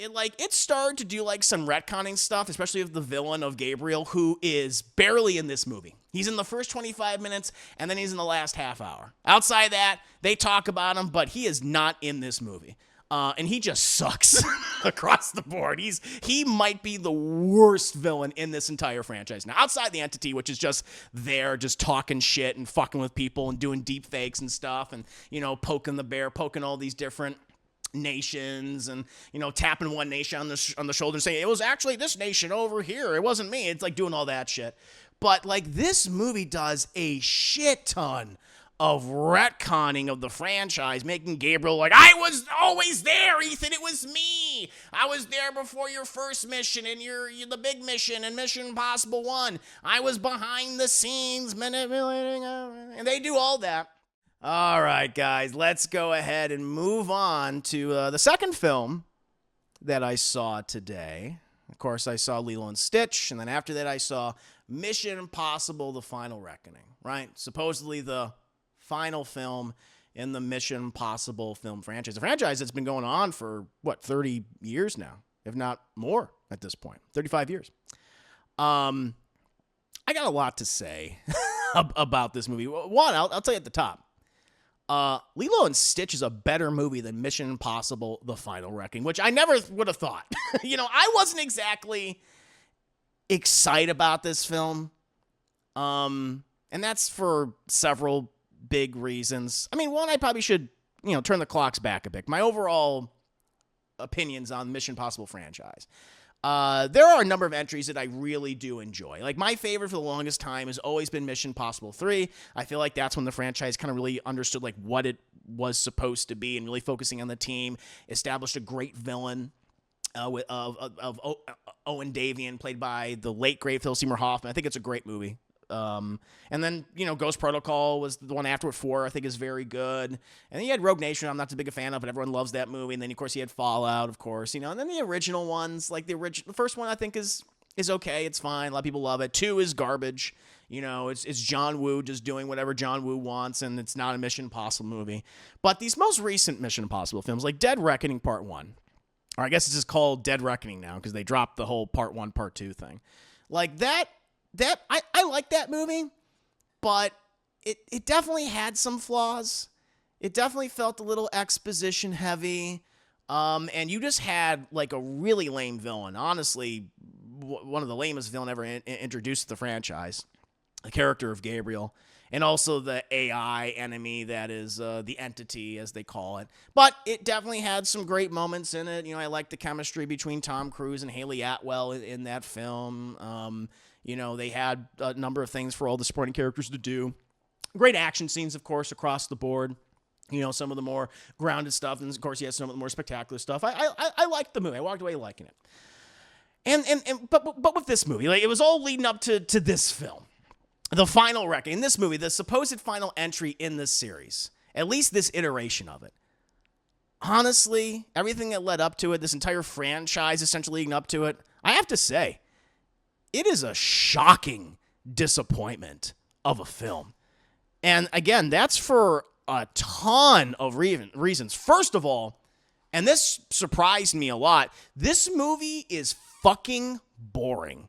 it started to do like some retconning stuff, especially of the villain of Gabriel, who is barely in this movie. He's in the first 25 minutes, and then he's in the last half hour. Outside that, they talk about him, but he is not in this movie. And he just sucks across the board. He might be the worst villain in this entire franchise. Now, outside the Entity, which is just there, just talking shit and fucking with people and doing deep fakes and stuff, and, you know, poking the bear, poking all these different nations, and, you know, tapping one nation on the shoulder and saying, it was actually this nation over here. It wasn't me. It's like doing all that shit. But, like, this movie does a shit ton of retconning of the franchise, making Gabriel like, I was always there, Ethan, it was me. I was there before your first mission and you're the big mission and Mission Impossible 1. I was behind the scenes manipulating, and they do all that. All right, guys, let's go ahead and move on to the second film that I saw today. Of course, I saw Lilo and Stitch, and then after that I saw Mission Impossible: The Final Reckoning, right? Supposedly the final film in the Mission Impossible film franchise. A franchise that's been going on for, 30 years now, if not more at this point. 35 years. I got a lot to say about this movie. One, I'll tell you at the top. Lilo and Stitch is a better movie than Mission Impossible: The Final Reckoning, which I never would have thought. You know, I wasn't exactly excited about this film. And that's for several big reasons. I mean, one, I probably should, turn the clocks back a bit. My overall opinions on Mission Impossible franchise. There are a number of entries that I really do enjoy. Like, my favorite for the longest time has always been Mission Impossible 3. I feel like that's when the franchise kind of really understood, like, what it was supposed to be and really focusing on the team, established a great villain of Owen Davian, played by the late, great Philip Seymour Hoffman. I think it's a great movie. And then, Ghost Protocol was the one after 4, I think is very good. And then you had Rogue Nation, I'm not too big a fan of, but everyone loves that movie. And then, of course, you had Fallout, of course, and then the original ones, like the first one I think is okay. It's fine. A lot of people love it. 2 is garbage. It's John Woo just doing whatever John Woo wants, and it's not a Mission Impossible movie. But these most recent Mission Impossible films, like Dead Reckoning Part 1, or I guess it's just called Dead Reckoning now because they dropped the whole Part 1, Part 2 thing. Like that I like that movie, but it definitely had some flaws. It definitely felt a little exposition heavy. And you just had like a really lame villain. Honestly, one of the lamest villain ever introduced to the franchise. The character of Gabriel. And also the AI enemy that is the Entity, as they call it. But it definitely had some great moments in it. I like the chemistry between Tom Cruise and Haley Atwell in that film. They had a number of things for all the supporting characters to do. Great action scenes, of course, across the board. Some of the more grounded stuff. And, of course, you had some of the more spectacular stuff. I liked the movie. I walked away liking it. But with this movie, like, it was all leading up to this film. The Final Reckoning. In this movie, the supposed final entry in this series, at least this iteration of it, honestly, everything that led up to it, this entire franchise essentially leading up to it, I have to say, it is a shocking disappointment of a film. And again, that's for a ton of reasons. First of all, and this surprised me a lot, this movie is fucking boring.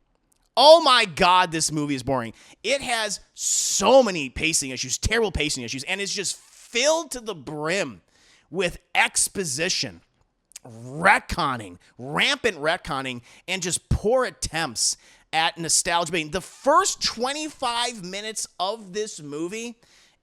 Oh my God, this movie is boring. It has so many pacing issues, terrible pacing issues, and it's just filled to the brim with exposition, retconning, rampant retconning, and just poor attempts at nostalgia baiting. The first 25 minutes of this movie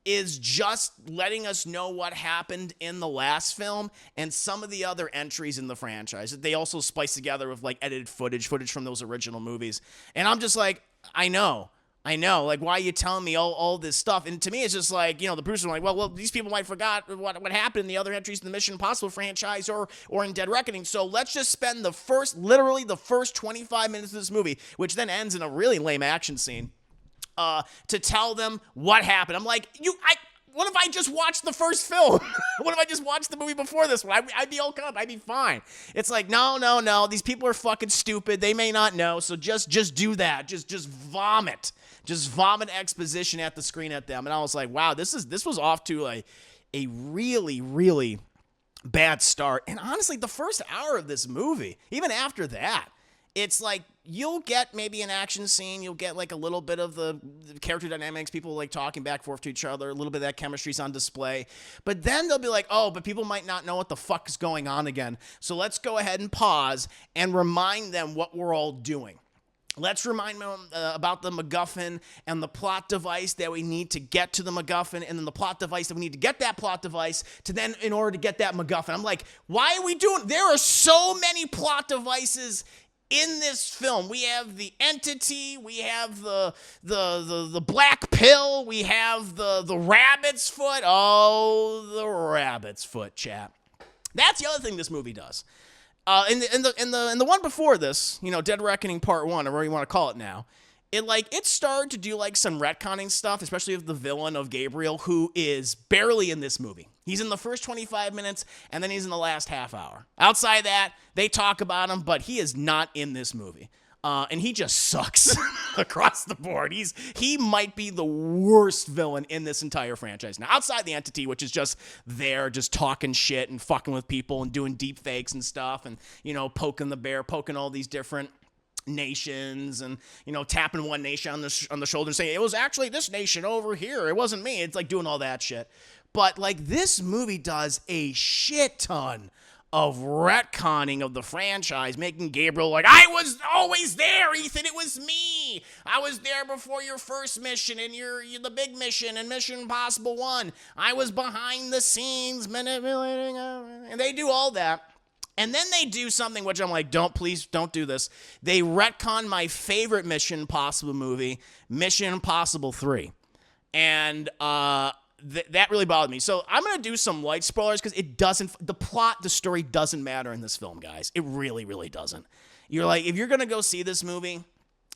is just letting us know what happened in the last film and some of the other entries in the franchise. They also splice together with like edited footage from those original movies. And I'm just like, I know. Like, why are you telling me all this stuff? And to me, it's just like, the producers are like, well, these people might forgot what happened in the other entries in the Mission Impossible franchise or in Dead Reckoning. So let's just spend literally the first 25 minutes of this movie, which then ends in a really lame action scene, to tell them what happened. I'm like, what if I just watched the first film? What if I just watched the movie before this one? I'd be all caught up. I'd be fine. It's like, no. These people are fucking stupid. They may not know. So just do that. Just vomit. Just vomit exposition at the screen at them. And I was like, wow, this was off to a really, really bad start. And honestly, the first hour of this movie, even after that, it's like you'll get maybe an action scene, you'll get like a little bit of the character dynamics, people like talking back and forth to each other, a little bit of that chemistry's on display. But then they'll be like, oh, but people might not know what the fuck is going on again. So let's go ahead and pause and remind them what we're all doing. Let's remind them about the MacGuffin and the plot device that we need to get to the MacGuffin, and then the plot device that we need to get that plot device to then in order to get that MacGuffin. I'm like, why are we doing? There are so many plot devices in this film. We have the entity, we have the black pill, we have the rabbit's foot. Oh, the rabbit's foot, chap. That's the other thing this movie does. In the one before this, Dead Reckoning Part 1, or whatever you want to call it now, it started to do like some retconning stuff, especially of the villain of Gabriel, who is barely in this movie. He's in the first 25 minutes, and then he's in the last half hour. Outside that, they talk about him, but he is not in this movie. And he just sucks across the board. He might be the worst villain in this entire franchise. Now, outside the entity, which is just there, just talking shit and fucking with people and doing deep fakes and stuff, and, poking the bear, poking all these different nations, and, tapping one nation on the shoulder and saying, it was actually this nation over here. It wasn't me. It's like doing all that shit. But, like, this movie does a shit ton of retconning of the franchise, making Gabriel like, I was always there, Ethan, it was me. I was there before your first mission and you're the big mission and Mission Impossible 1. I was behind the scenes manipulating, and they do all that. And then they do something which I'm like, please don't do this. They retcon my favorite Mission Impossible movie, Mission Impossible 3. And, that really bothered me. So I'm going to do some light spoilers because the story doesn't matter in this film, guys. It really, really doesn't. You're like, if you're going to go see this movie,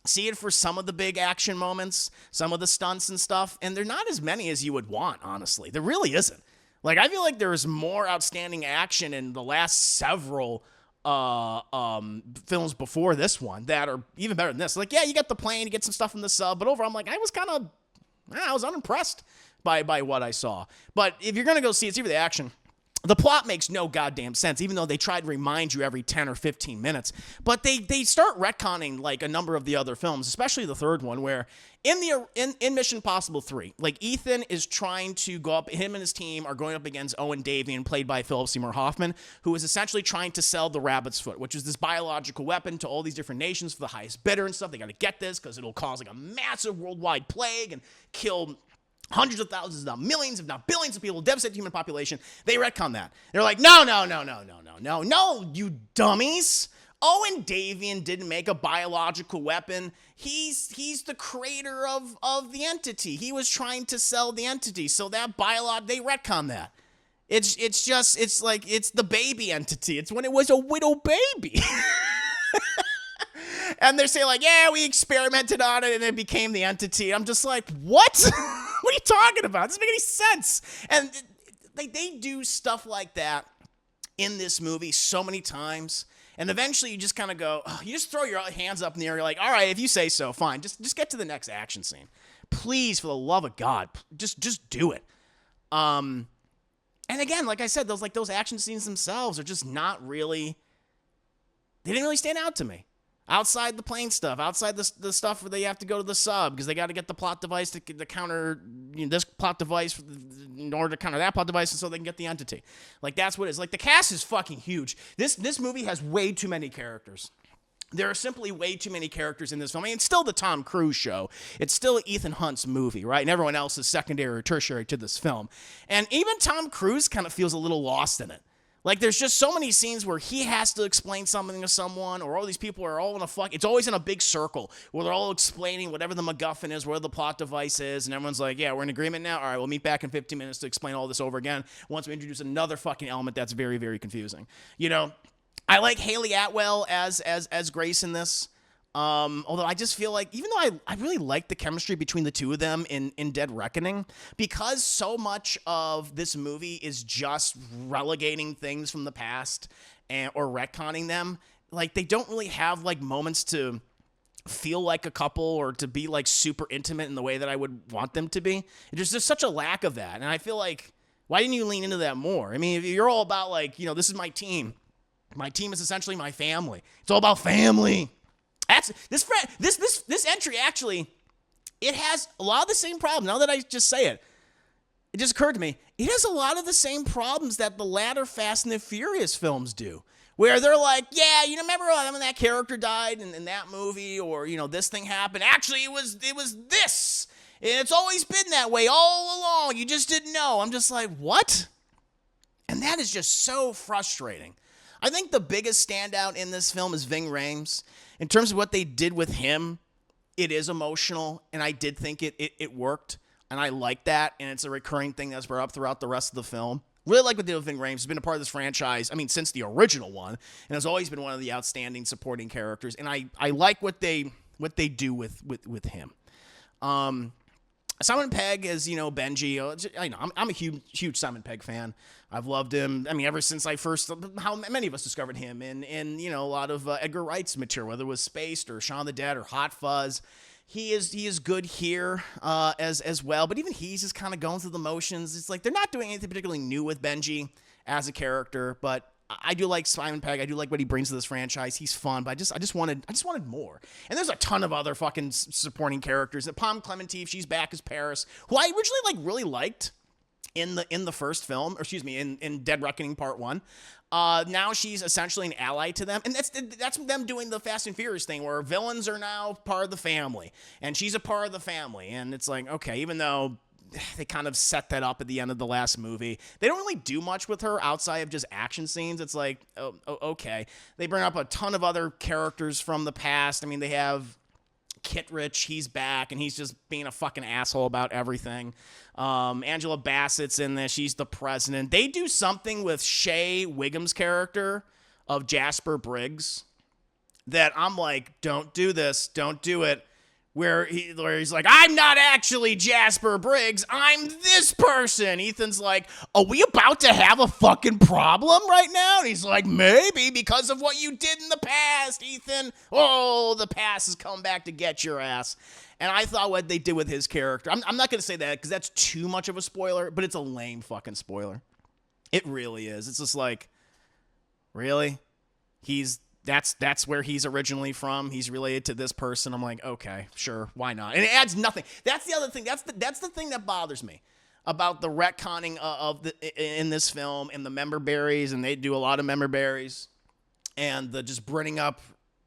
see it for some of the big action moments, some of the stunts and stuff, and they're not as many as you would want, honestly. There really isn't. Like, I feel like there's more outstanding action in the last several films before this one that are even better than this. Like, yeah, you get the plane, you get some stuff from the sub, but overall, I'm like, I was unimpressed by what I saw. But if you're going to go see it, see for the action. The plot makes no goddamn sense, even though they try to remind you every 10 or 15 minutes. But they start retconning like a number of the other films, especially the third one, where in Mission Impossible 3, like Ethan is trying to go up, him and his team are going up against Owen Davian, played by Philip Seymour Hoffman, who is essentially trying to sell the rabbit's foot, which is this biological weapon to all these different nations for the highest bidder and stuff. They got to get this because it'll cause like a massive worldwide plague and kill hundreds of thousands, if not millions, if not billions of people, devastate the human population. They retcon that. They're like, no, you dummies. Owen Davian didn't make a biological weapon. He's the creator of the entity. He was trying to sell the entity. So that they retcon that. It's the baby entity. It's when it was a widow baby. And they're saying like, yeah, we experimented on it and it became the entity. I'm just like, what? What are you talking about? It doesn't make any sense. And they do stuff like that in this movie so many times. And eventually you just kind of go, you just throw your hands up in the air. You're like, all right, if you say so, fine. Just get to the next action scene. Please, for the love of God, just do it. And again, like I said, those action scenes themselves are just not really, they didn't really stand out to me. Outside the plane stuff, outside the stuff where they have to go to the sub because they got to get the plot device to counter this plot device in order to counter that plot device, and so they can get the entity. Like that's what it is. Like the cast is fucking huge. This movie has way too many characters. There are simply way too many characters in this film. I mean, it's still the Tom Cruise show. It's still Ethan Hunt's movie, right? And everyone else is secondary or tertiary to this film. And even Tom Cruise kind of feels a little lost in it. Like, there's just so many scenes where he has to explain something to someone, or all these people are all in it's always in a big circle, where they're all explaining whatever the MacGuffin is, where the plot device is, and everyone's like, yeah, we're in agreement now? All right, we'll meet back in 15 minutes to explain all this over again, once we introduce another fucking element that's very, very confusing. I like Haley Atwell as Grace in this. Although I just feel like, even though I really like the chemistry between the two of them in Dead Reckoning, because so much of this movie is just relegating things from the past or retconning them, like they don't really have like moments to feel like a couple or to be like super intimate in the way that I would want them to be. There's just such a lack of that. And I feel like Why didn't you lean into that more? I mean, if you're all about like, this is my team. My team is essentially my family. It's all about family. That's this entry actually, it has a lot of the same problems. Now that I just say it, it just occurred to me, it has a lot of the same problems that the latter Fast and the Furious films do. Where they're like, yeah, remember when that character died in that movie, or this thing happened. Actually, it was this. It's always been that way all along. You just didn't know. I'm just like, what? And that is just so frustrating. I think the biggest standout in this film is Ving Rhames. In terms of what they did with him, it is emotional, and I did think it worked, and I like that, and it's a recurring thing that's brought up throughout the rest of the film. Really like what they did with Ving Rhames. He's been a part of this franchise, since the original one, and has always been one of the outstanding supporting characters, and I like what they do with him. Simon Pegg as, Benji. I know, I'm a huge Simon Pegg fan. I've loved him. Ever since how many of us discovered him in a lot of Edgar Wright's material, whether it was Spaced or Shaun of the Dead or Hot Fuzz. He is good here as well, but even he's just kind of going through the motions. It's like they're not doing anything particularly new with Benji as a character, but I do like Simon Pegg. I do like what he brings to this franchise. He's fun, but I just wanted more. And there's a ton of other fucking supporting characters. Pom Clementif, she's back as Paris, who I originally really liked in the first film, or excuse me, in Dead Reckoning Part 1. Now she's essentially an ally to them, and that's them doing the Fast and Furious thing, where villains are now part of the family, and she's a part of the family, and it's like, okay, even though they kind of set that up at the end of the last movie, they don't really do much with her outside of just action scenes. It's like, okay. They bring up a ton of other characters from the past. They have Kittredge, he's back, and he's just being a fucking asshole about everything. Angela Bassett's in this. She's the president. They do something with Shea Wiggum's character of Jasper Briggs that I'm like, don't do this. Don't do it. Where he's like, I'm not actually Jasper Briggs. I'm this person. Ethan's like, are we about to have a fucking problem right now? And he's like, maybe, because of what you did in the past, Ethan. Oh, the past has come back to get your ass. And I thought what they did with his character, I'm not going to say that because that's too much of a spoiler, but it's a lame fucking spoiler. It really is. It's just like, really? That's where he's originally from. He's related to this person. I'm like, okay, sure, why not? And it adds nothing. That's the other thing. That's the thing that bothers me about the retconning in this film and the member berries, and they do a lot of member berries, and the just bringing up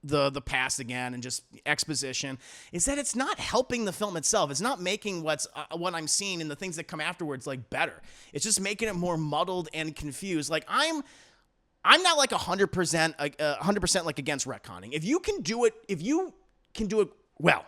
the past again and just exposition, is that it's not helping the film itself. It's not making what I'm seeing and the things that come afterwards like better. It's just making it more muddled and confused. Like I'm not like 100% like against retconning. If you can do it well,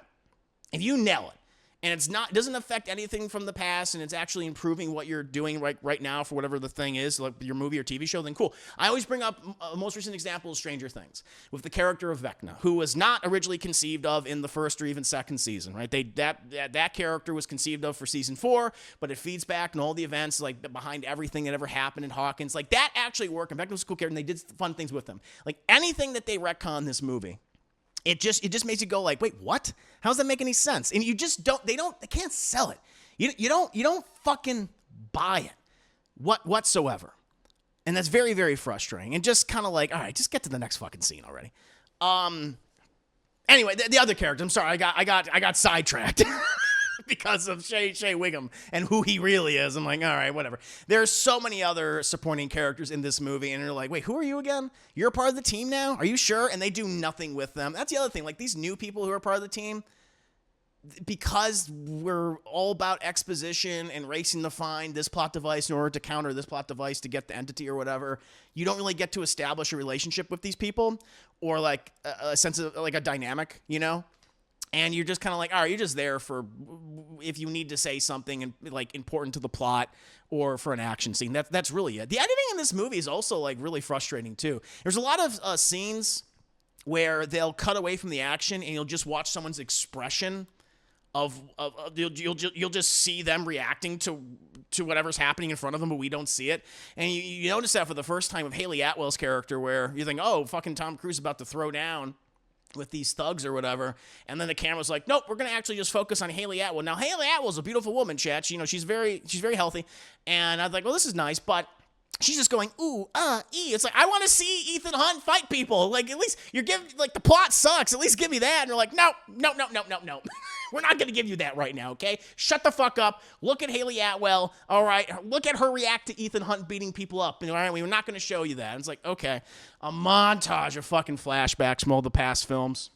if you nail it, and doesn't affect anything from the past, and it's actually improving what you're doing right now for whatever the thing is, like your movie or TV show, then cool. I always bring up most recent example of Stranger Things with the character of Vecna, who was not originally conceived of in the first or even second season, right? That character was conceived of for season 4, but it feeds back and all the events like behind everything that ever happened in Hawkins, like that actually worked. And Vecna was a cool character, and they did fun things with him. Like anything that they retcon this movie, it just makes you go like, wait, what? How does that make any sense? And you just they can't sell it. You don't fucking buy it whatsoever. And that's very, very frustrating. And just kind of like, all right, just get to the next fucking scene already. Anyway, the other character, I'm sorry, I got sidetracked. Because of Shea Wiggum and who he really is. I'm like, all right, whatever. There's so many other supporting characters in this movie, and you're like, wait, who are you again? You're a part of the team now? Are you sure? And they do nothing with them. That's the other thing. Like, these new people who are part of the team, because we're all about exposition and racing to find this plot device in order to counter this plot device to get the entity or whatever, you don't really get to establish a relationship with these people or, like, a sense of, like, a dynamic, And you're just kind of like, all right, you're just there for if you need to say something like important to the plot or for an action scene. That's really it. The editing in this movie is also like really frustrating too. There's a lot of scenes where they'll cut away from the action and you'll just watch someone's expression you'll just see them reacting to whatever's happening in front of them, but we don't see it. And you notice that for the first time with Haley Atwell's character, where you think, oh, fucking Tom Cruise is about to throw down. with these thugs or whatever. And then the camera's like, nope, we're going to actually just focus on Haley Atwell. Now, Haley Atwell's a beautiful woman, Chad. She's very healthy. And I was like, well, this is nice, but she's just going, ooh, It's like, I want to see Ethan Hunt fight people. Like, at least you're giving, like, the plot sucks. At least give me that. And they're like, no. We're not going to give you that right now, okay? Shut the fuck up. Look at Haley Atwell. All right. Look at her react to Ethan Hunt beating people up. All right. We're not going to show you that. And it's like, okay. A montage of fucking flashbacks from all the past films.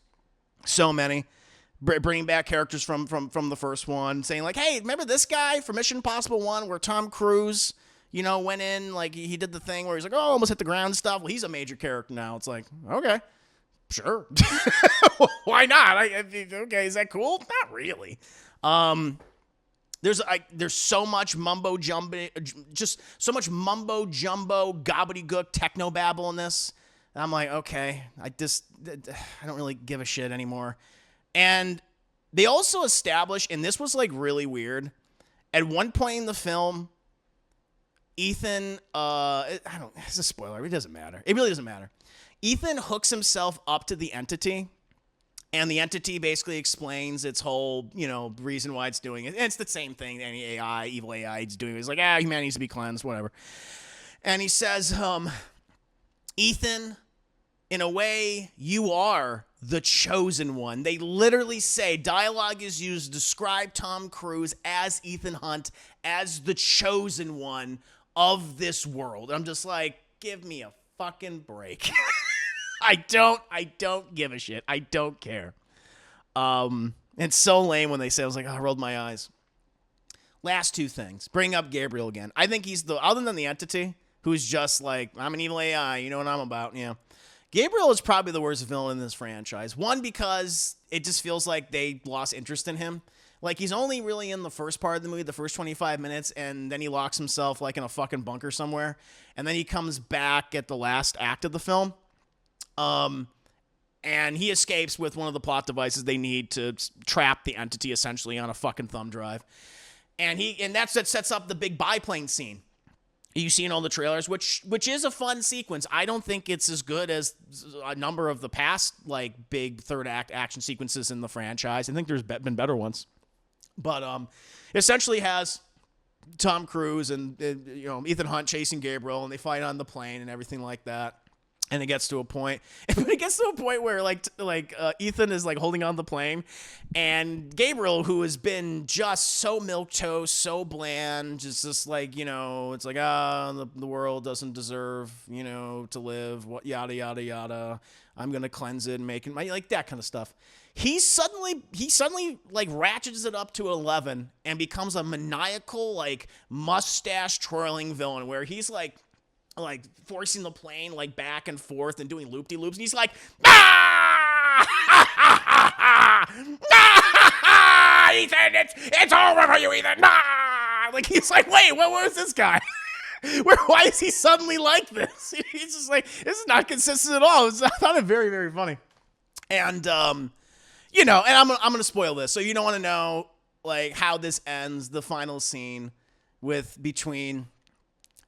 So many. Bringing back characters from the first one. Saying, like, hey, remember this guy from Mission Impossible 1 where Tom Cruise, went in, like, he did the thing where he's like, oh, almost hit the ground and stuff. Well, he's a major character now. It's like, okay. Sure. Why not? Okay, is that cool? Not really. There's so much mumbo jumbo, just so much mumbo jumbo, gobbledygook, techno babble in this. And I'm like, okay, I don't really give a shit anymore. And they also established, and this was like really weird, at one point in the film, Ethan, it's a spoiler. It doesn't matter. It really doesn't matter. Ethan hooks himself up to the entity, and the entity basically explains its whole, reason why it's doing it. And it's the same thing any AI, evil AI is doing. It's like, humanity needs to be cleansed, whatever. And he says, Ethan, in a way, you are the chosen one. They literally say, dialogue is used to describe Tom Cruise as Ethan Hunt, as the chosen one of this world. I'm just like, give me a fucking break. I don't give a shit. I don't care. It's so lame when they say, I was like, I rolled my eyes. Last two things. Bring up Gabriel again. I think he's other than the entity, who's just like, I'm an evil AI, you know what I'm about, yeah. Gabriel is probably the worst villain in this franchise. One, because it just feels like they lost interest in him. Like, he's only really in the first part of the movie, the first 25 minutes, and then he locks himself, like, in a fucking bunker somewhere. And then he comes back at the last act of the film. And he escapes with one of the plot devices they need to trap the entity, essentially, on a fucking thumb drive. And that's what sets up the big biplane scene you see in all the trailers, which is a fun sequence. I don't think it's as good as a number of the past, like, big third act action sequences in the franchise. I think there's been better ones. But essentially has Tom Cruise and Ethan Hunt chasing Gabriel, and they fight on the plane and everything like that. And it gets to a point where Ethan is like holding on the plane, and Gabriel, who has been just so milquetoast, so bland, just like, it's like, the world doesn't deserve, to live, what, yada, yada, yada. I'm going to cleanse it and make it, like, that kind of stuff. He suddenly like ratchets it up to 11 and becomes a maniacal, like, mustache twirling villain where he's like forcing the plane like back and forth and doing loop-de-loops, and he's like, Ethan, it's over for you, Ethan. Like, he's like, wait, where's this guy? Why is he suddenly like this? He's just like, this is not consistent at all. I thought it very, very funny. And and I'm gonna spoil this, so you don't want to know like how this ends, the final scene between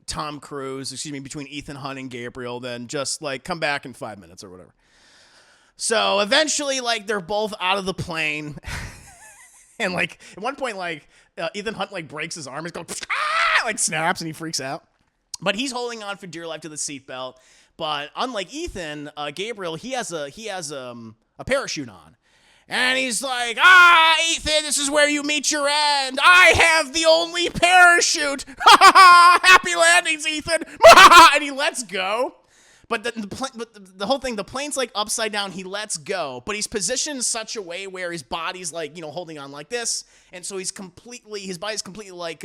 Ethan Hunt and Gabriel, then just like come back in 5 minutes or whatever. So eventually, like, they're both out of the plane, and like at one point, like Ethan Hunt like breaks his arm, he's going like snaps, and he freaks out. But he's holding on for dear life to the seatbelt. But unlike Ethan, Gabriel, he has a parachute on. And he's like, Ethan, this is where you meet your end. I have the only parachute. Happy landings, Ethan. And he lets go. But the whole thing, the plane's like upside down. He lets go, but he's positioned in such a way where his body's like, holding on like this. And so his body's completely like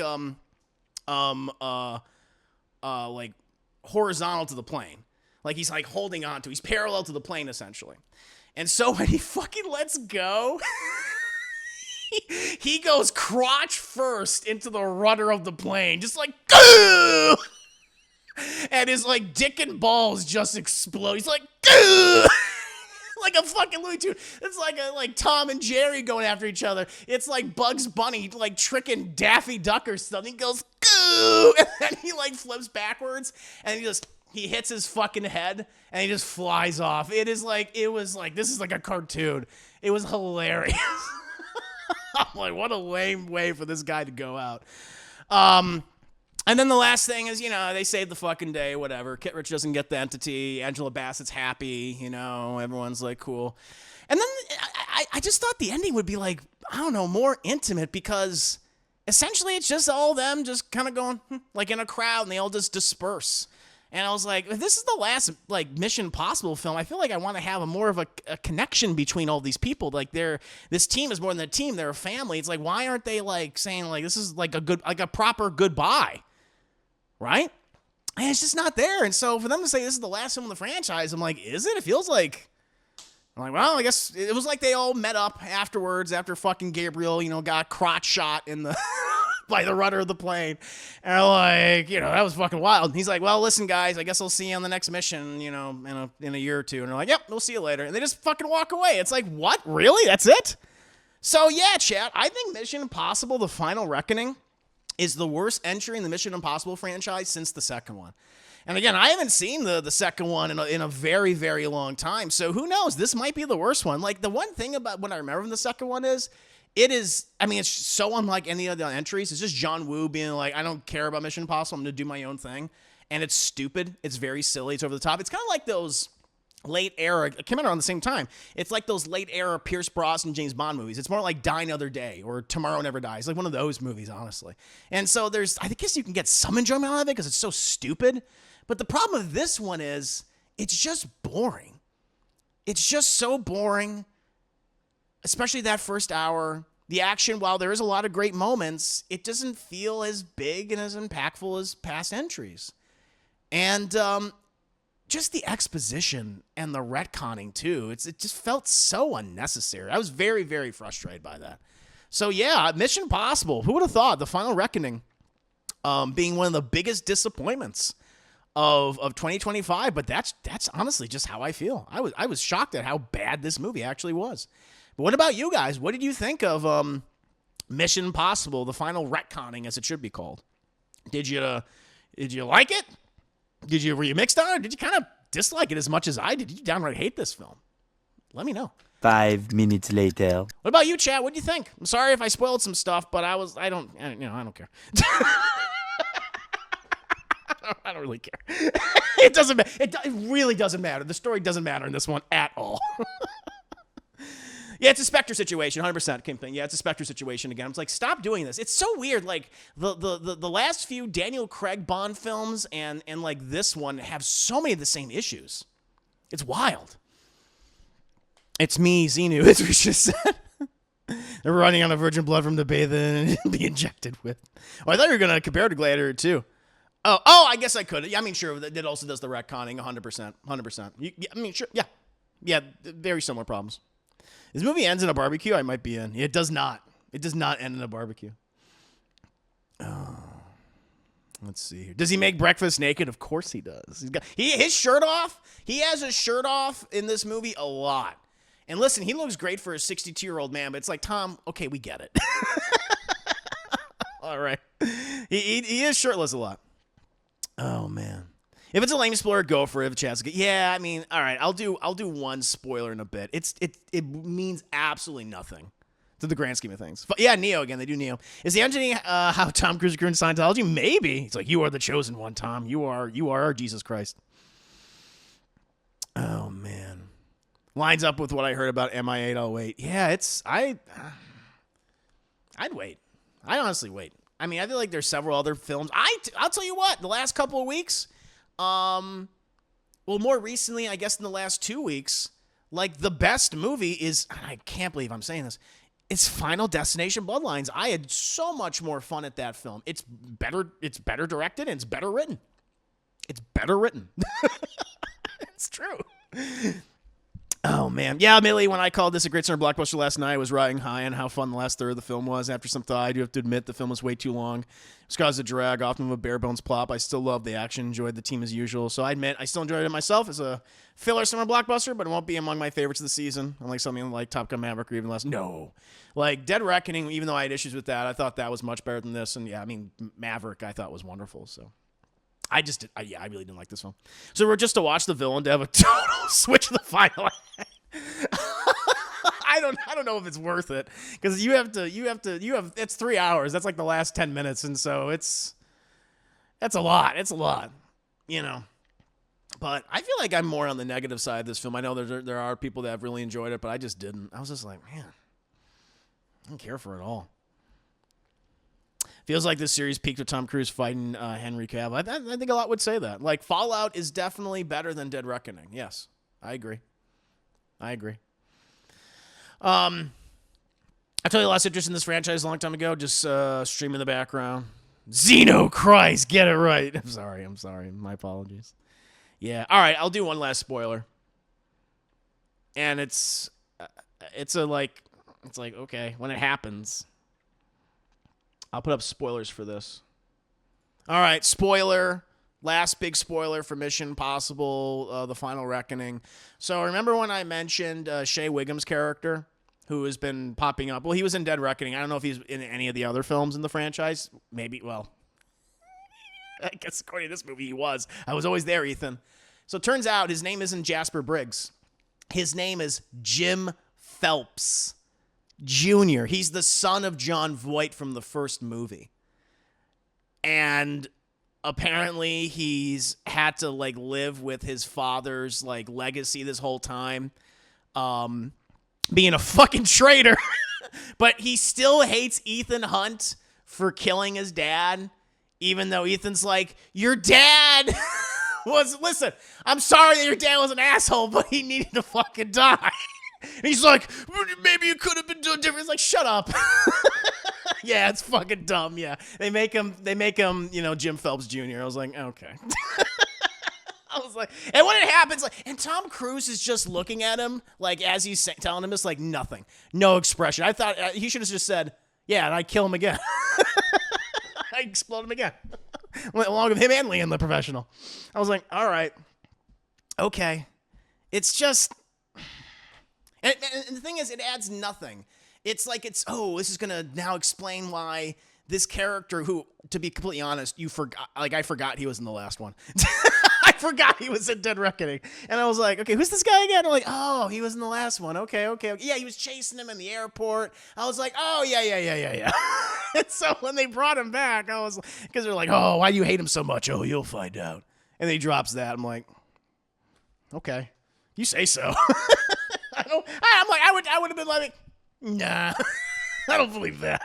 horizontal to the plane. Like, he's like holding on to, he's parallel to the plane essentially. And so when he fucking lets go, he goes crotch first into the rudder of the plane, just like, goo! And his like dick and balls just explode. He's like, goo! Like a fucking Looney Tune. It's like Tom and Jerry going after each other. It's like Bugs Bunny like tricking Daffy Duck or something. He goes, goo! And then he like flips backwards, and he just he hits his fucking head and he just flies off. It was like, this is like a cartoon. It was hilarious. I'm like, what a lame way for this guy to go out. And then the last thing is, they saved the fucking day, whatever. Kittredge doesn't get the entity. Angela Bassett's happy, everyone's like, cool. And then I just thought the ending would be like, I don't know, more intimate, because essentially it's just all them just kind of going, like in a crowd, and they all just disperse. And I was like, if this is the last, like, Mission Impossible film, I feel like I want to have more of a connection between all these people. Like, this team is more than a team. They're a family. It's like, why aren't they, like, saying, like, this is like a proper goodbye? Right? And it's just not there. And so for them to say this is the last film of the franchise, I'm like, is it? It feels like, I'm like, well, I guess it was like they all met up afterwards after fucking Gabriel, got crotch shot in the by the rudder of the plane. And they're like, that was fucking wild. And he's like, well, listen, guys, I guess I'll see you on the next mission, in a year or two. And they're like, yep, we'll see you later. And they just fucking walk away. It's like, what? Really? That's it? So yeah, chat, I think Mission Impossible: The Final Reckoning is the worst entry in the Mission Impossible franchise since the second one. And again, I haven't seen the second one in a very, very long time. So who knows? This might be the worst one. Like, the one thing about what I remember from the second one is, it's so unlike any of the entries. It's just John Woo being like, I don't care about Mission Impossible. I'm going to do my own thing. And it's stupid. It's very silly. It's over the top. It's kind of like those late era, it came out around the same time. It's like those late era Pierce Brosnan, James Bond movies. It's more like Die Another Day or Tomorrow Never Dies, like one of those movies, honestly. And so I guess you can get some enjoyment out of it because it's so stupid. But the problem with this one is it's just boring. It's just so boring, especially that first hour. The action, while there is a lot of great moments, it doesn't feel as big and as impactful as past entries. And just the exposition and the retconning too. It just felt so unnecessary. I was very, very frustrated by that. So yeah, Mission Impossible. Who would have thought? The Final Reckoning being one of the biggest disappointments of 2025. But that's honestly just how I feel. I was shocked at how bad this movie actually was. But what about you guys? What did you think of Mission Impossible: The Final Retconning, as it should be called? Did you like it? Were you mixed on it? Did you kind of dislike it as much as I did? Did you downright hate this film? Let me know. 5 minutes later. What about you, chat? What do you think? I'm sorry if I spoiled some stuff, but I don't care. I don't really care. It doesn't matter. It really doesn't matter. The story doesn't matter in this one at all. Yeah, it's a Spectre situation, 100%. Kingpin. Yeah, it's a Spectre situation again. I'm like, stop doing this. It's so weird. Like the last few Daniel Craig Bond films and like this one have so many of the same issues. It's wild. It's me, Xenu, as we just said. They're running out of virgin blood from the bathe and be injected with. Oh, I thought you were gonna compare it to Gladiator too. Oh, I guess I could. Yeah, I mean, sure. That also does the retconning, 100%, 100%. I mean, sure. Yeah. Very similar problems. This movie ends in a barbecue, I might be in. It does not. It does not end in a barbecue. Oh, let's see here. Does he make breakfast naked? Of course he does. His shirt off. He has his shirt off in this movie a lot. And listen, he looks great for a 62-year-old man, but it's like, Tom, okay, we get it. All right. He is shirtless a lot. Oh, man. If it's a lame spoiler, go for it. If a chance to get, yeah, I mean, all right, I'll do one spoiler in a bit. It means absolutely nothing to the grand scheme of things. But yeah, Neo again. They do Neo. Is the ending how Tom Cruise grew in Scientology? Maybe. It's like, you are the chosen one, Tom. You are our Jesus Christ. Oh man, lines up with what I heard about MI808. Yeah, I'd wait. I'd honestly wait. I mean, I feel like there's several other films. I'll tell you what. The last couple of weeks. Well, more recently, I guess in the last 2 weeks, like the best movie is, I can't believe I'm saying this, it's Final Destination Bloodlines. I had so much more fun at that film. It's better directed and it's better written. It's true. Oh, man. Yeah, Millie, when I called this a great summer blockbuster last night, I was riding high on how fun the last third of the film was. After some thought, I do have to admit the film was way too long. It was caused a drag, often with a bare-bones plot. I still love the action, enjoyed the team as usual. So I admit I still enjoyed it myself as a filler summer blockbuster, but it won't be among my favorites of the season, unlike something like Top Gun Maverick or even less. No. Like Dead Reckoning, even though I had issues with that, I thought that was much better than this. And yeah, I mean, Maverick I thought was wonderful. So I really didn't like this film. So we're just to watch the villain to have a total switch to the final act. I don't know if it's worth it because it's 3 hours. That's like the last 10 minutes. And so that's a lot. It's a lot, you know. But I feel like I'm more on the negative side of this film. I know there are people that have really enjoyed it, but I just didn't. I was just like, man, I don't care for it all. Feels like this series peaked with Tom Cruise fighting Henry Cavill. I think a lot would say that. Like, Fallout is definitely better than Dead Reckoning. Yes, I agree. I told you I lost interest in this franchise a long time ago. Just stream in the background. Xeno Christ, get it right. I'm sorry. My apologies. Yeah. All right, I'll do one last spoiler. And it's like, okay, when it happens, I'll put up spoilers for this. All right, spoiler. Last big spoiler for Mission Impossible, The Final Reckoning. So remember when I mentioned Shea Wiggum's character, who has been popping up? Well, he was in Dead Reckoning. I don't know if he's in any of the other films in the franchise. Maybe, well, I guess according to this movie, he was. I was always there, Ethan. So it turns out his name isn't Jasper Briggs. His name is Jim Phelps Jr. He's the son of John Voight from the first movie. And apparently he's had to like live with his father's like legacy this whole time. Being a fucking traitor. But he still hates Ethan Hunt for killing his dad. Even though Ethan's like, your dad listen, I'm sorry that your dad was an asshole, but he needed to fucking die. And he's like, maybe you could have been doing different. It's like, shut up. Yeah, it's fucking dumb. Yeah. They make him, Jim Phelps Jr. I was like, okay. I was like, and when it happens, like, and Tom Cruise is just looking at him, like, as he's telling him, it's like nothing. No expression. I thought he should have just said, yeah, and I'd kill him again. I explode him again. Along with him and Liam, the professional. I was like, all right. Okay. It's just... And the thing is, it adds nothing. It's like this is going to now explain why this character who, to be completely honest, I forgot he was in the last one. I forgot he was in Dead Reckoning. And I was like, okay, who's this guy again? I'm like, oh, he was in the last one. Okay. Yeah, he was chasing him in the airport. I was like, oh, yeah. And so when they brought him back, I was, because they're like, oh, why do you hate him so much? Oh, you'll find out. And then he drops that. I'm like, okay, you say so. I would have been like, nah, I don't believe that.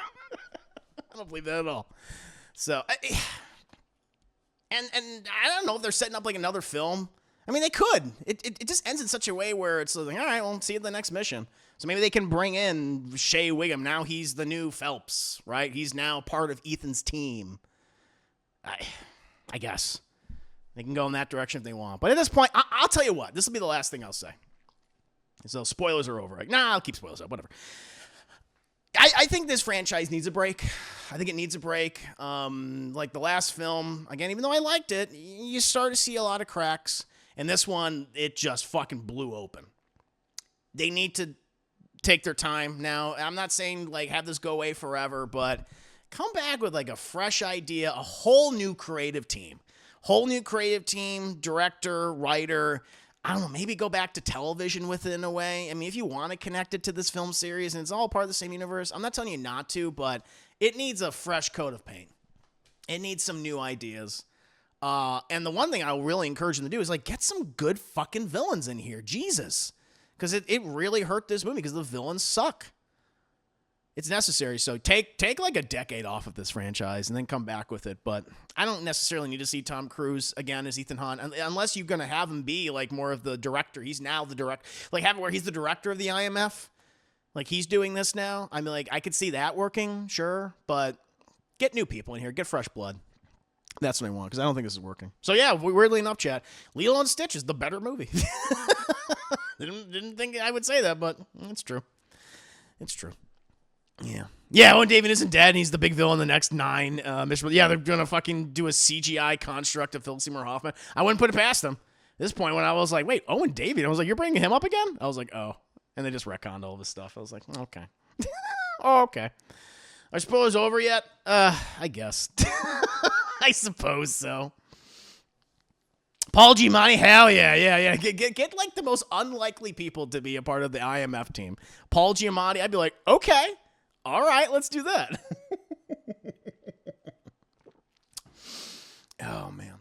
I don't believe that at all. So, and I don't know if they're setting up like another film. I mean, they could. It just ends in such a way where it's like, all right, well, see you at the next mission. So maybe they can bring in Shea Wiggum. Now he's the new Phelps, right? He's now part of Ethan's team. I guess. They can go in that direction if they want. But at this point, I'll tell you what. This will be the last thing I'll say. So spoilers are over. Like, nah, I'll keep spoilers up. Whatever. I think this franchise needs a break. I think it needs a break. Like the last film, again, even though I liked it, you start to see a lot of cracks. And this one, it just fucking blew open. They need to take their time now. I'm not saying like have this go away forever, but come back with like a fresh idea, a whole new creative team. Director, writer. I don't know, maybe go back to television with it in a way. I mean, if you want to connect it to this film series and it's all part of the same universe, I'm not telling you not to, but it needs a fresh coat of paint. It needs some new ideas. And the one thing I really encourage them to do is like get some good fucking villains in here. Jesus. Because it really hurt this movie because the villains suck. It's necessary. So take like a decade off of this franchise and then come back with it. But I don't necessarily need to see Tom Cruise again as Ethan Hunt unless you're going to have him be like more of the director. He's now the director. Like have it where he's the director of the IMF. Like he's doing this now. I mean, like I could see that working, sure. But get new people in here. Get fresh blood. That's what I want because I don't think this is working. So yeah, weirdly enough, chat, Lilo and Stitch is the better movie. Didn't think I would say that, but it's true. It's true. Yeah, Owen David isn't dead, and he's the big villain in the next 9 missions. Yeah, they're going to fucking do a CGI construct of Philip Seymour Hoffman. I wouldn't put it past them. At this point, when I was like, wait, Owen David? I was like, you're bringing him up again? I was like, oh. And they just retconned all this stuff. I was like, okay. Oh, okay. Are spoilers over yet? I guess. I suppose so. Paul Giamatti, hell yeah. Get like the most unlikely people to be a part of the IMF team. Paul Giamatti, I'd be like, okay, all right, let's do that. Oh man.